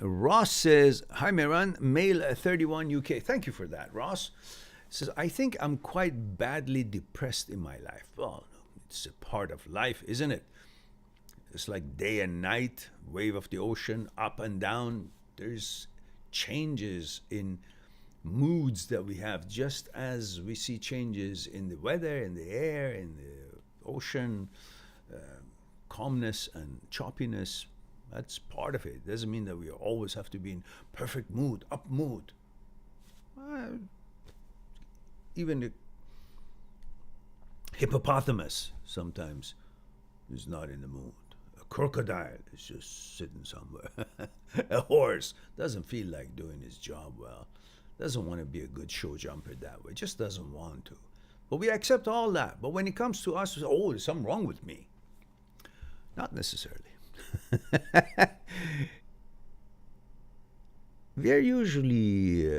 Ross says, "Hi, Mehran, male 31 UK." Thank you for that, Ross. Says, "I think I'm quite badly depressed in my life." Well, it's a part of life, isn't it? It's like day and night, wave of the ocean, up and down. There's changes in moods that we have, just as we see changes in the weather, in the air, in the ocean, uh, calmness and choppiness. That's part of it. It doesn't mean that we always have to be in perfect mood, up mood. Uh, Even the hippopotamus sometimes is not in the mood. A crocodile is just sitting somewhere. A horse doesn't feel like doing his job well. Doesn't want to be a good show jumper that way. Just doesn't want to. But we accept all that. But when it comes to us, we say, oh, there's something wrong with me. Not necessarily. We are usually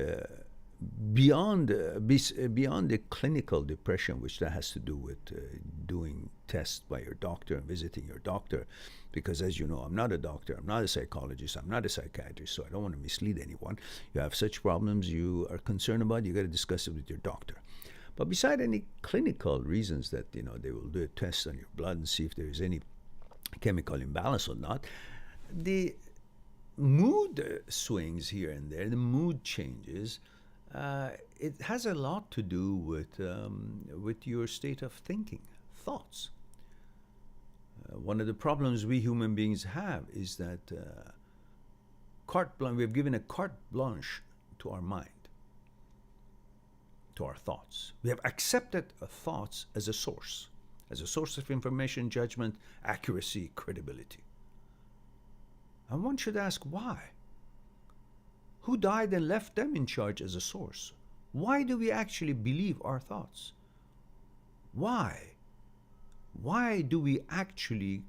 beyond the clinical depression, which that has to do with doing tests by your doctor and visiting your doctor, because as you know, I'm not a doctor, I'm not a psychologist, I'm not a psychiatrist, so I don't want to mislead anyone. You have such problems you are concerned about, you got to discuss it with your doctor. But beside any clinical reasons that they will do a test on your blood and see if there is any chemical imbalance or not, the mood swings here and there, the mood changes. It has a lot to do with your state of thinking, thoughts. One of the problems we human beings have is that we have given a carte blanche to our mind, to our thoughts. We have accepted thoughts as a source of information, judgment, accuracy, credibility. And one should ask why. Who died and left them in charge as a source? Why do we actually believe our thoughts? Why? Why do we actually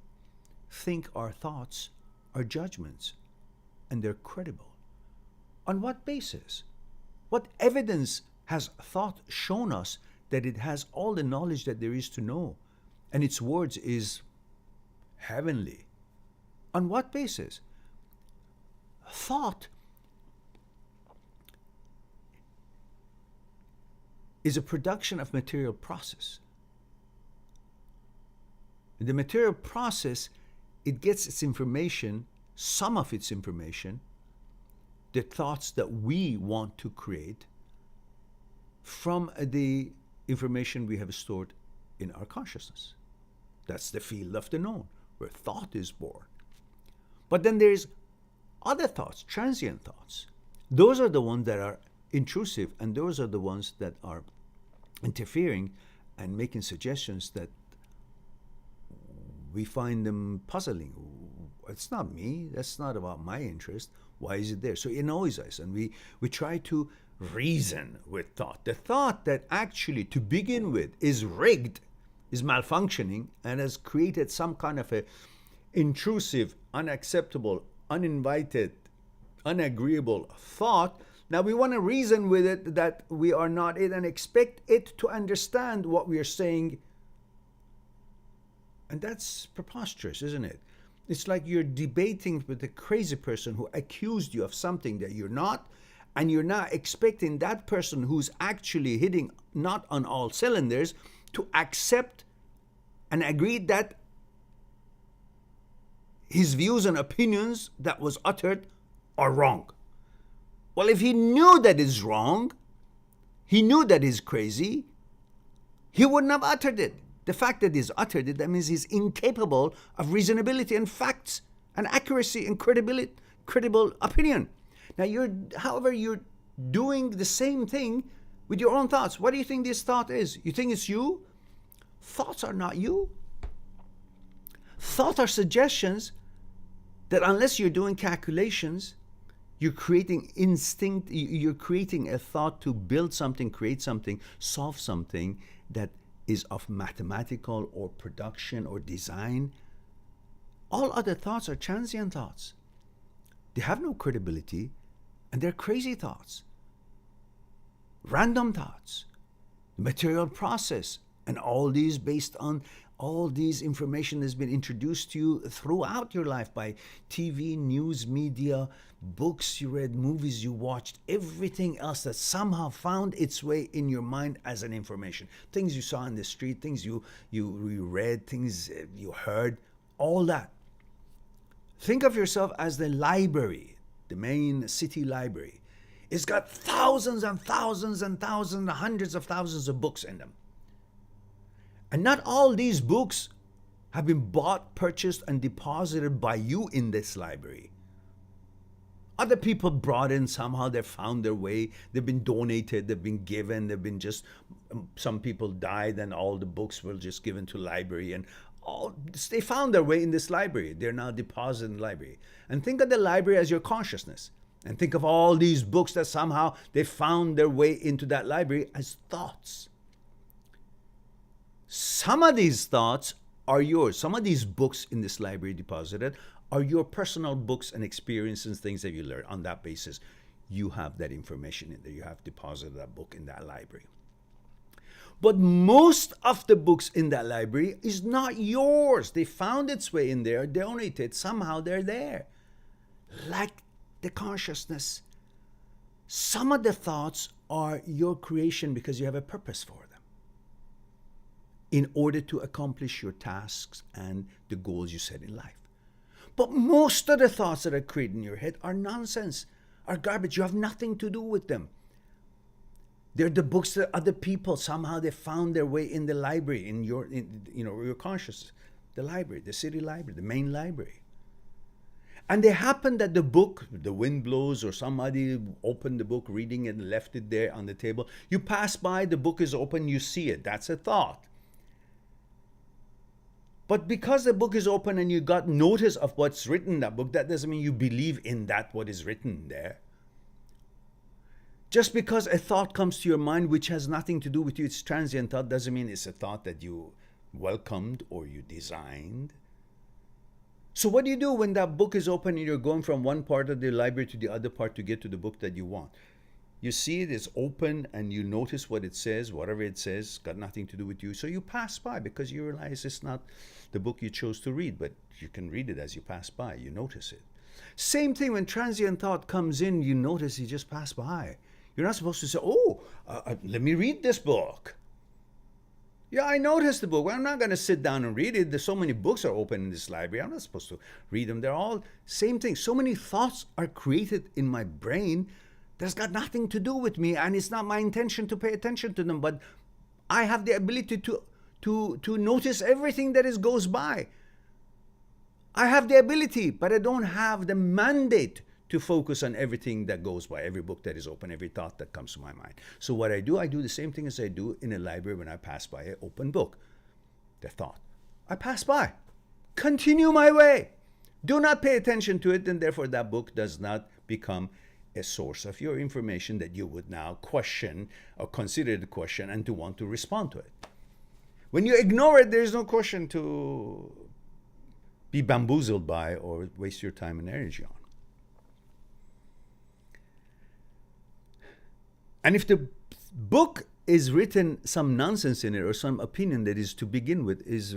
think our thoughts are judgments and they're credible? On what basis? What evidence has thought shown us that it has all the knowledge that there is to know and its words is heavenly? On what basis? Thought is a production of material process. In the material process, it gets its information, some of its information, the thoughts that we want to create, from the information we have stored in our consciousness. That's the field of the known, where thought is born. But then there's other thoughts, transient thoughts. Those are the ones that are intrusive, and those are the ones that are interfering and making suggestions that we find them puzzling. It's not me. That's not about my interest. Why is it there? So it annoys us, and we try to reason with thought. The thought that actually, to begin with, is rigged, is malfunctioning, and has created some kind of a intrusive, unacceptable, uninvited, unagreeable thought. Now we want to reason with it that we are not it and expect it to understand what we are saying. And that's preposterous, isn't it? It's like you're debating with a crazy person who accused you of something that you're not, and you're now expecting that person who's actually hitting not on all cylinders to accept and agree that his views and opinions that was uttered are wrong. Well, if he knew that it's wrong, he knew that he's crazy, he wouldn't have uttered it. The fact that he's uttered it, that means he's incapable of reasonability and facts and accuracy and credible opinion. Now, however, you're doing the same thing with your own thoughts. What do you think this thought is? You think it's you? Thoughts are not you. Thoughts are suggestions that, unless you're doing calculations, you're creating instinct, you're creating a thought to build something, create something, solve something that is of mathematical or production or design. All other thoughts are transient thoughts. They have no credibility, and they're crazy thoughts, random thoughts, material process, and all these based on All these information has been introduced to you throughout your life by TV, news, media, books you read, movies you watched, everything else that somehow found its way in your mind as an information. Things you saw in the street, things you read, things you heard, all that. Think of yourself as the library, the main city library. It's got thousands and thousands and thousands, hundreds of thousands of books in them. And not all these books have been bought, purchased, and deposited by you in this library. Other people brought in somehow, they found their way, they've been donated, they've been given, they've been just, some people died and all the books were just given to library, and they found their way in this library. They're now deposited in the library. And think of the library as your consciousness. And think of all these books that somehow they found their way into that library as thoughts. Some of these thoughts are yours. Some of these books in this library deposited are your personal books and experiences, things that you learn. On that basis, you have that information in there. You have deposited that book in that library. But most of the books in that library is not yours. They found its way in there, donated, somehow they're there. Like the consciousness. Some of the thoughts are your creation because you have a purpose for them, in order to accomplish your tasks and the goals you set in life. But most of the thoughts that are created in your head are nonsense, are garbage. You have nothing to do with them. They're the books that other people, somehow they found their way in the library, in your consciousness, the library, the city library, the main library. And they happen that the book, the wind blows, or somebody opened the book, reading it, and left it there on the table. You pass by, the book is open, you see it. That's a thought. But because the book is open and you got notice of what's written in that book, that doesn't mean you believe in that, what is written there. Just because a thought comes to your mind which has nothing to do with you, it's transient thought, doesn't mean it's a thought that you welcomed or you designed. So what do you do when that book is open and you're going from one part of the library to the other part to get to the book that you want? You see it is open and you notice what it says, whatever it says, got nothing to do with you. So you pass by because you realize it's not the book you chose to read, but you can read it as you pass by. You notice it. Same thing when transient thought comes in, you notice you just pass by. You're not supposed to say, let me read this book. Yeah, I noticed the book. Well, I'm not going to sit down and read it. There's so many books are open in this library. I'm not supposed to read them. They're all same thing. So many thoughts are created in my brain that's got nothing to do with me, and it's not my intention to pay attention to them, but I have the ability to notice everything that goes by. I have the ability, but I don't have the mandate to focus on everything that goes by, every book that is open, every thought that comes to my mind. So what I do the same thing as I do in a library when I pass by an open book. The thought. I pass by. Continue my way. Do not pay attention to it, and therefore that book does not become a source of your information that you would now question or consider the question and to want to respond to it. When you ignore it, there is no question to be bamboozled by or waste your time and energy on. And if the book is written some nonsense in it or some opinion that is to begin with is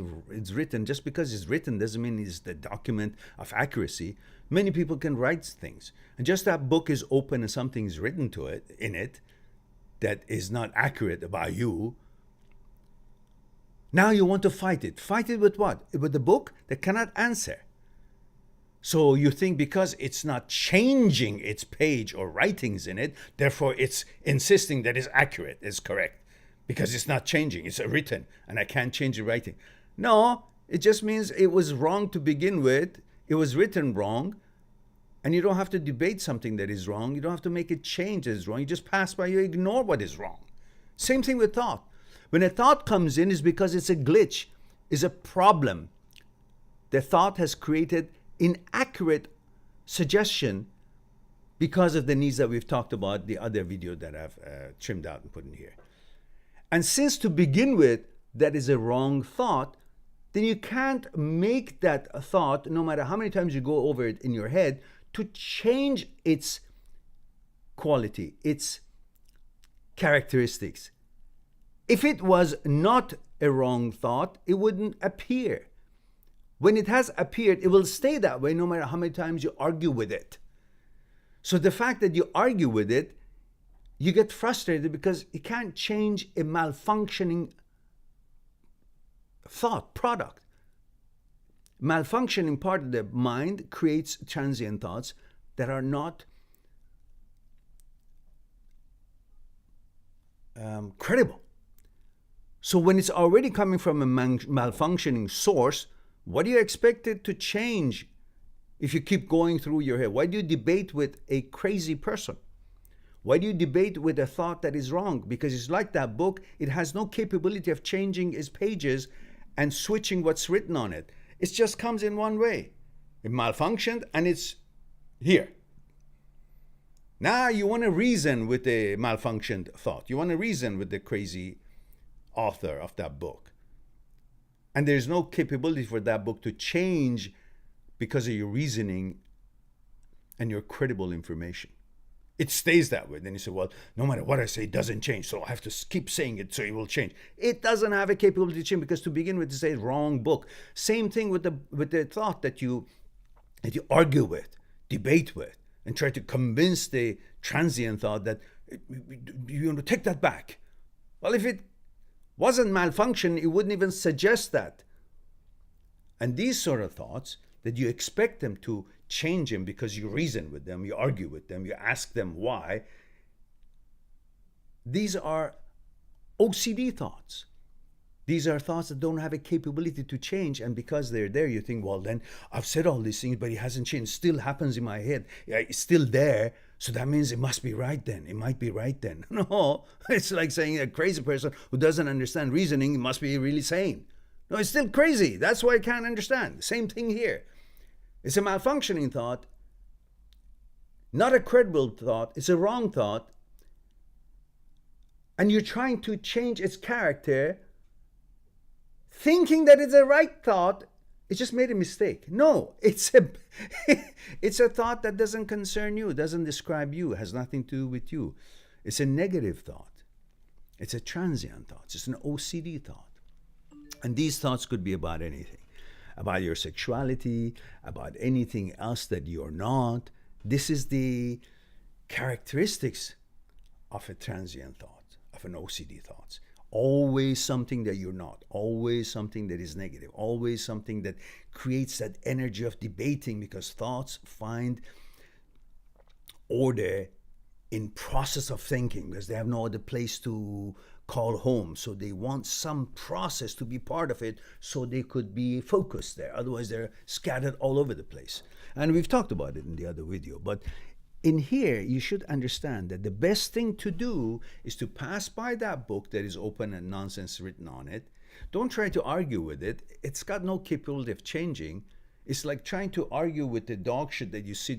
written, just because it's written doesn't mean it's the document of accuracy. Many people can write things, and just that book is open and something is written to it in it that is not accurate about you. Now you want to fight it. Fight it with what? With the book that cannot answer. So you think because it's not changing its page or writings in it, therefore it's insisting that it's accurate, it's correct. Because it's not changing, it's written, and I can't change the writing. No, it just means it was wrong to begin with, it was written wrong, and you don't have to debate something that is wrong, you don't have to make a change that is wrong, you just pass by, you ignore what is wrong. Same thing with thought. When a thought comes in, it's because it's a glitch, it's a problem. The thought has created inaccurate suggestion because of the needs that we've talked about, the other video that I've trimmed out and put in here. And since to begin with, that is a wrong thought, then you can't make that thought, no matter how many times you go over it in your head, to change its quality, its characteristics. If it was not a wrong thought, it wouldn't appear. When it has appeared, it will stay that way no matter how many times you argue with it. So the fact that you argue with it, you get frustrated because you can't change a malfunctioning thought product. Malfunctioning part of the mind creates transient thoughts that are not credible. So when it's already coming from a malfunctioning source, what do you expect it to change if you keep going through your head? Why do you debate with a crazy person? Why do you debate with a thought that is wrong? Because it's like that book, it has no capability of changing its pages and switching what's written on it. It just comes in one way. It malfunctioned and it's here. Now you want to reason with the malfunctioned thought. You want to reason with the crazy author of that book. And there's no capability for that book to change because of your reasoning and your credible information. It stays that way. Then you say, well, no matter what I say, it doesn't change. So I have to keep saying it so it will change. It doesn't have a capability to change because to begin with, it's a wrong book. Same thing with the thought that you argue with, debate with, and try to convince the transient thought that you want to take that back. Well, if it wasn't malfunction, it wouldn't even suggest that. And these sort of thoughts that you expect them to change them because you reason with them, you argue with them, you ask them why, these are OCD thoughts. These are thoughts that don't have a capability to change, and because they're there, you think, well, then I've said all these things, but it hasn't changed. It still happens in my head. It's still there, so that means it must be right then. It might be right then. No, it's like saying a crazy person who doesn't understand reasoning must be really sane. No, it's still crazy. That's why I can't understand. Same thing here. It's a malfunctioning thought, not a credible thought. It's a wrong thought. And you're trying to change its character, thinking that it's a right thought. It just made a mistake. No, it's a thought that doesn't concern you, doesn't describe you, has nothing to do with you. It's a negative thought. It's a transient thought. It's an OCD thought. And these thoughts could be about anything. About your sexuality, about anything else that you're not. This is the characteristics of a transient thought, of an OCD thought. Always something that you're not, always something that is negative, always something that creates that energy of debating, because thoughts find order in process of thinking because they have no other place to call home. So they want some process to be part of it so they could be focused there. Otherwise, they're scattered all over the place. And we've talked about it in the other video. But in here, you should understand that the best thing to do is to pass by that book that is open and nonsense written on it. Don't try to argue with it. It's got no capability of changing. It's like trying to argue with the dog shit that you see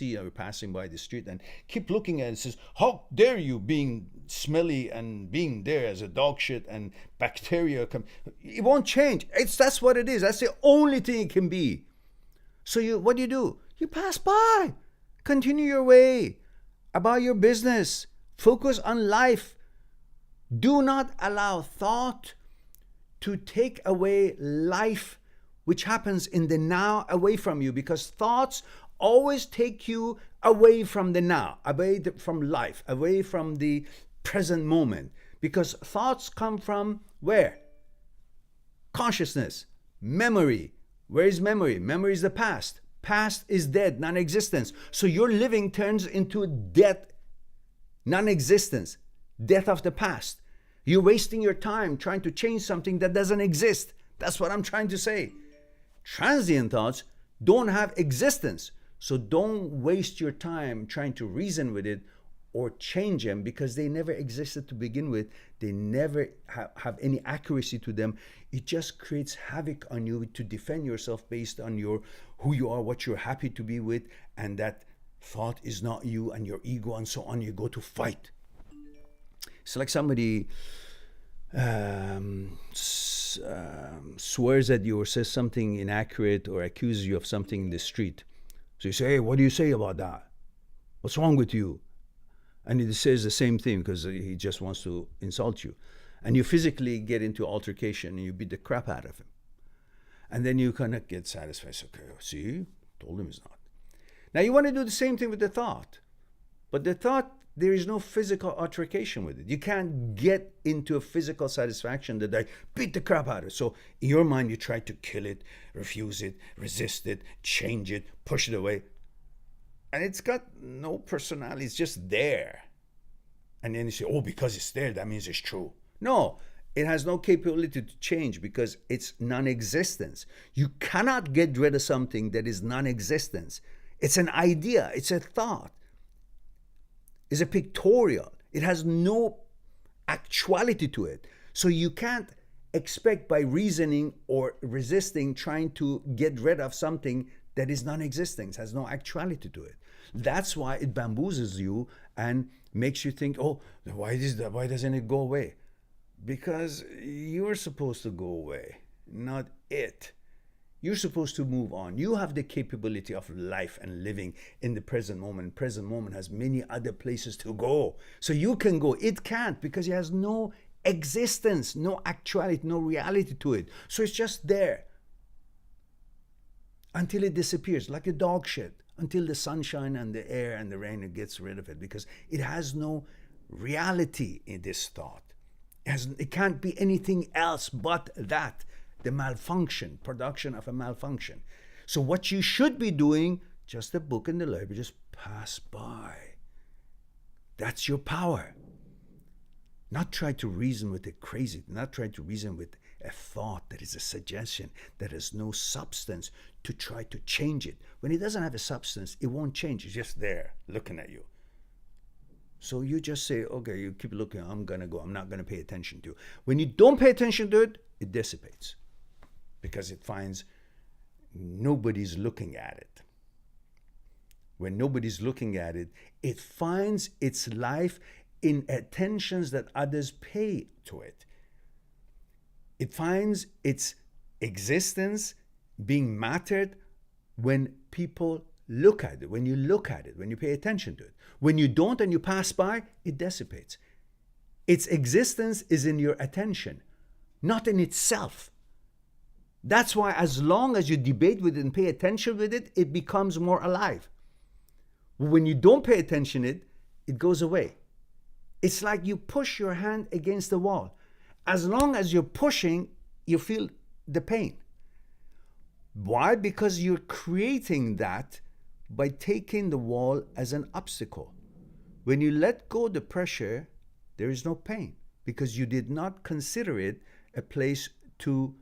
you're passing by the street and keep looking at it and says, how dare you being smelly and being there as a dog shit and bacteria come. It won't change. That's what it is. That's the only thing it can be. So what do? You pass by. Continue your way about your business. Focus on life. Do not allow thought to take away life, which happens in the now, away from you, because thoughts always take you away from the now, away from life, away from the present moment, because thoughts come from where? Consciousness, memory. Where is memory? Memory is the past. Past is dead, non-existence. So your living turns into death, non-existence, death of the past. You're wasting your time trying to change something that doesn't exist. That's what I'm trying to say. Transient thoughts don't have existence. So don't waste your time trying to reason with it or change them, because they never existed to begin with. They never have any accuracy to them. It just creates havoc on you to defend yourself based on who you are, what you're happy to be with, and that thought is not you and your ego and so on. You go to fight. It's like somebody swears at you or says something inaccurate or accuses you of something in the street. So you say, hey, what do you say about that? What's wrong with you? And he says the same thing because he just wants to insult you. and you physically get into altercation and you beat the crap out of him. And then you kind of get satisfied. Okay, see, told him he's not. Now you want to do the same thing with the thought. But the thought, there is no physical altercation with it. You can't get into a physical satisfaction that I beat the crap out of it. So in your mind, you try to kill it, refuse it, resist it, change it, push it away. And it's got no personality. It's just there. And then you say, oh, because it's there, that means it's true. No, it has no capability to change because it's non-existence. You cannot get rid of something that is non-existence. It's an idea. It's a thought. It's a pictorial. It has no actuality to it. So you can't expect by reasoning or resisting trying to get rid of something that is non-existent, has no actuality to it. That's why it bamboozles you and makes you think, oh, why doesn't it go away? Because you're supposed to go away, not it. You're supposed to move on. You have the capability of life and living in the present moment. Present moment has many other places to go. So you can go. It can't because it has no existence, no actuality, no reality to it. So it's just there until it disappears, like a dog shit, until the sunshine and the air and the rain, it gets rid of it because it has no reality in this thought. It can't be anything else but that. The malfunction, production of a malfunction. So what you should be doing, just a book in the library, just pass by. That's your power. Not try to reason with it crazy, not try to reason with a thought that is a suggestion, that has no substance, to try to change it. When it doesn't have a substance, it won't change. It's just there, looking at you. So you just say, okay, you keep looking, I'm going to go, I'm not going to pay attention to it. When you don't pay attention to it, it dissipates. Because it finds nobody's looking at it. When nobody's looking at it, it finds its life in attentions that others pay to it. It finds its existence being mattered when people look at it, when you look at it, when you pay attention to it. When you don't and you pass by, it dissipates. Its existence is in your attention, not in itself. That's why as long as you debate with it and pay attention with it, it becomes more alive. When you don't pay attention to it, it goes away. It's like you push your hand against the wall. As long as you're pushing, you feel the pain. Why? Because you're creating that by taking the wall as an obstacle. When you let go the pressure, there is no pain because you did not consider it a place to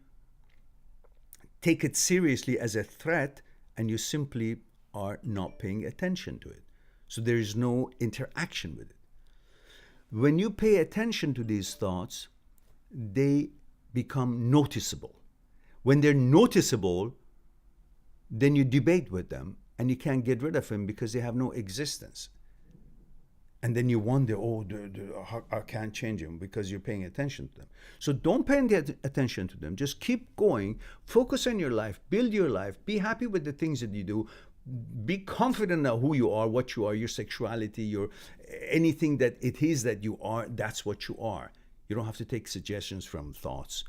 take it seriously as a threat, and you simply are not paying attention to it. So there is no interaction with it. When you pay attention to these thoughts, they become noticeable. When they're noticeable, then you debate with them and you can't get rid of them because they have no existence. And then you wonder, oh, I can't change them because you're paying attention to them. So don't pay attention to them. Just keep going. Focus on your life. Build your life. Be happy with the things that you do. Be confident of who you are, what you are, your sexuality, your anything that it is that you are, that's what you are. You don't have to take suggestions from thoughts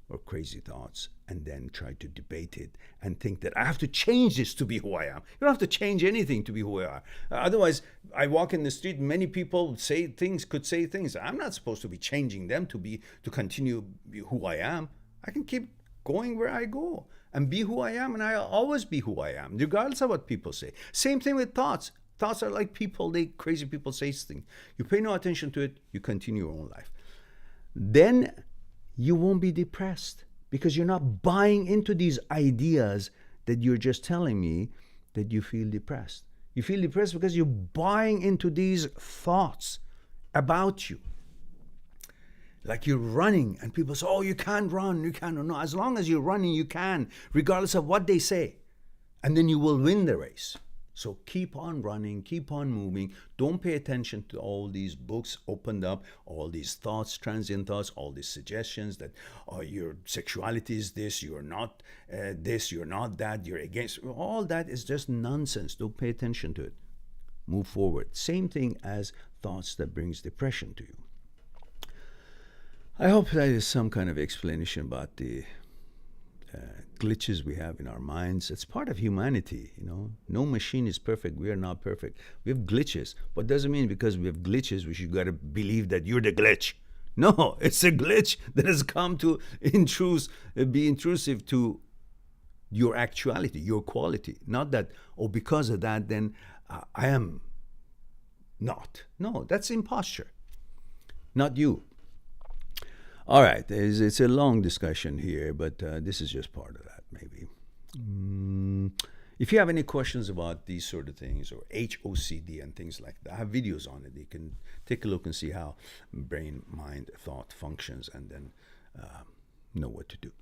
or crazy thoughts and then try to debate it and think that I have to change this to be who I am. You don't have to change anything to be who I are. Otherwise, I walk in the street, many people could say things. I'm not supposed to be changing them to continue who I am. I can keep going where I go and be who I am, and I'll always be who I am, regardless of what people say. Same thing with thoughts. Thoughts are like people, crazy people say things. You pay no attention to it, you continue your own life. Then you won't be depressed because you're not buying into these ideas that you're just telling me that you feel depressed. You feel depressed because you're buying into these thoughts about you. Like you're running and people say, oh, you can't run, you can't. No, as long as you're running, you can, regardless of what they say. And then you will win the race. So keep on running, keep on moving. Don't pay attention to all these books opened up, all these thoughts, transient thoughts, all these suggestions that your sexuality is this, you're not this, you're not that, you're against. All that is just nonsense. Don't pay attention to it. Move forward. Same thing as thoughts that brings depression to you. I hope that is some kind of explanation about the glitches we have in our minds. It's part of humanity, you know. No machine is perfect. We are not perfect. We have glitches. But doesn't mean because we have glitches, we should gotta believe that you're the glitch. No, it's a glitch that has come to be intrusive to your actuality, your quality. Not that, oh, because of that, then I am not. No, that's imposture. Not you. All right, it's a long discussion here, but this is just part of that, maybe. If you have any questions about these sort of things, or HOCD and things like that, I have videos on it. You can take a look and see how brain, mind, thought functions, and then know what to do.